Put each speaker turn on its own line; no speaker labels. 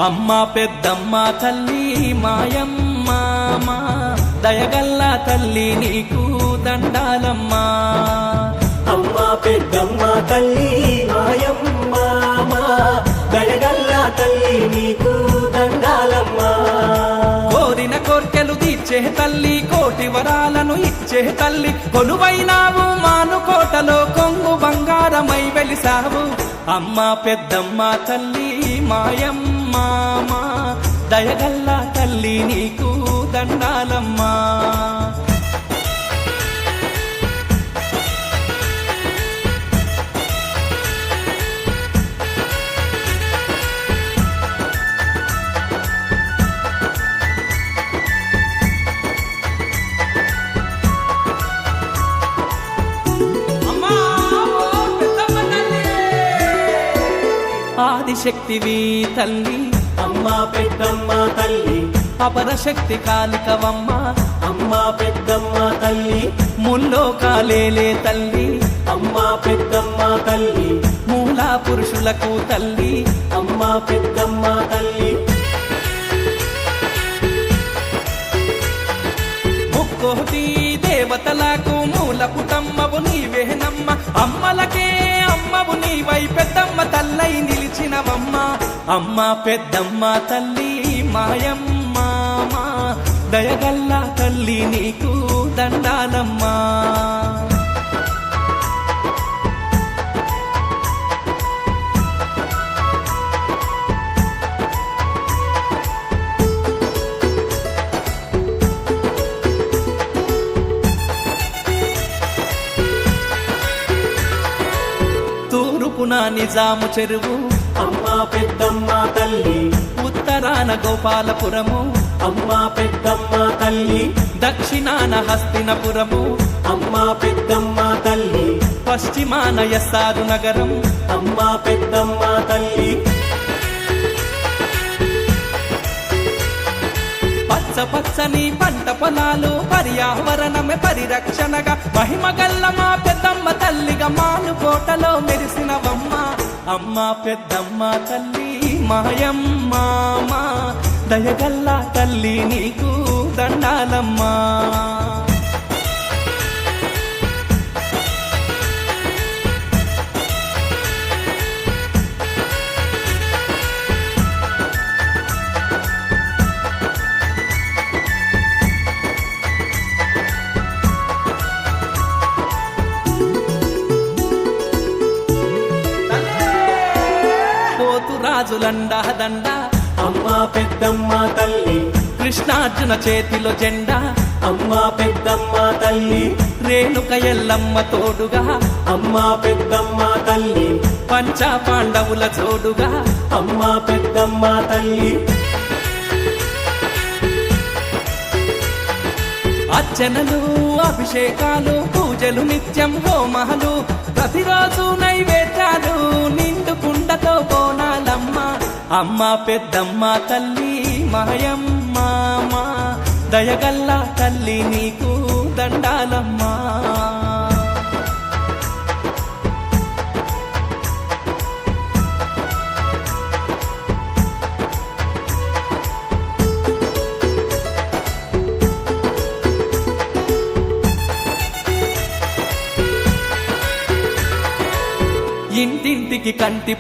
అమ్మ పెద్దమ్మ తల్లి మాయమ్మ మా దయగల్ల తల్లి నీకు దండాలమ్మా.
అమ్మ పెద్దమ్మ తల్లి మాయమ్మ మా దయగల్ల తల్లి నీకు దండాలమ్మా.
కోరిన కోర్కెలు తీర్చే తల్లి, కోటి వరాలను ఇచ్చే తల్లి, కొలువైనావు మానుకోటలో కొంగు బంగారమై వెలిసావు. అమ్మ పెద్దమ్మ తల్లి మాయమ్మ మా దయగల్ల తల్లి నీకు దండాలమ్మా. ఆదిశక్తివి తల్లి
అమ్మ పెద్దమ్మ తల్లి,
అపరశక్తి కాలికవమ్మ.
అమ్మ పెద్దమ్మ తల్లి,
ముల్లోకాలేలే తల్లి
అమ్మ పెద్దమ్మ తల్లి,
మూలా పురుషులకు తల్లి
అమ్మ పెద్దమ్మ తల్లి.
ముక్కోటి దేవతలకు మూల పుటమ్మవు నీవేనమ్మ. అమ్మలకే అమ్మవు నీవై పెద్దమ్మ తల్లై నిలిచినవమ్మ. అమ్మ పెద్దమ్మ తల్లి మాయమ్మ మా దయగల్ల తల్లి నీకు దండాలమ్మా. తూర్పున నిజాము చెరువు
అమ్మ పెద్దమ్మ తల్లి,
ఉత్తరాన గోపాలపురము
అమ్మ పెద్దమ్మ తల్లి,
దక్షిణాన హస్తినపురము
అమ్మ పెద్దమ్మ తల్లి,
పశ్చిమాన యస్సారు నగరం
అమ్మ పెద్దమ్మ తల్లి.
పచ్చ పచ్చని పంట పొలాలు పర్యావరణమే పరిరక్షణగా మహిమగల్ల మా పెద్దమ్మ తల్లిగా మానుకోటలో మెరిసినవమ్మ. అమ్మ పెద్దమ్మ తల్లి మాయమ్మ మా దయగల్ల తల్లి నీకు దండాలమ్మా. రాజులండా దండ
అమ్మ పెద్దమ్మ తల్లి,
కృష్ణార్జున చేతిలో జెండా
అమ్మ పెద్దమ్మ తల్లి,
రేణుక ఎల్లమ్మ తోడుగా
అమ్మ పెద్దమ్మ తల్లి,
పంచ పాండవుల జోడుగా
అమ్మ పెద్దమ్మ తల్లి.
అర్చనలు అభిషేకాలు పూజలు నిత్యం హోమాలు, ప్రతిరోజు నైవేద్యాలు నిండు కుండతో బోనాలమ్మ. అమ్మ పెద్దమ్మ తల్లి మాయమ్మ మా దయగల్ల తల్లి నీకు దండాలమ్మా. ఇంటింటికి కంటి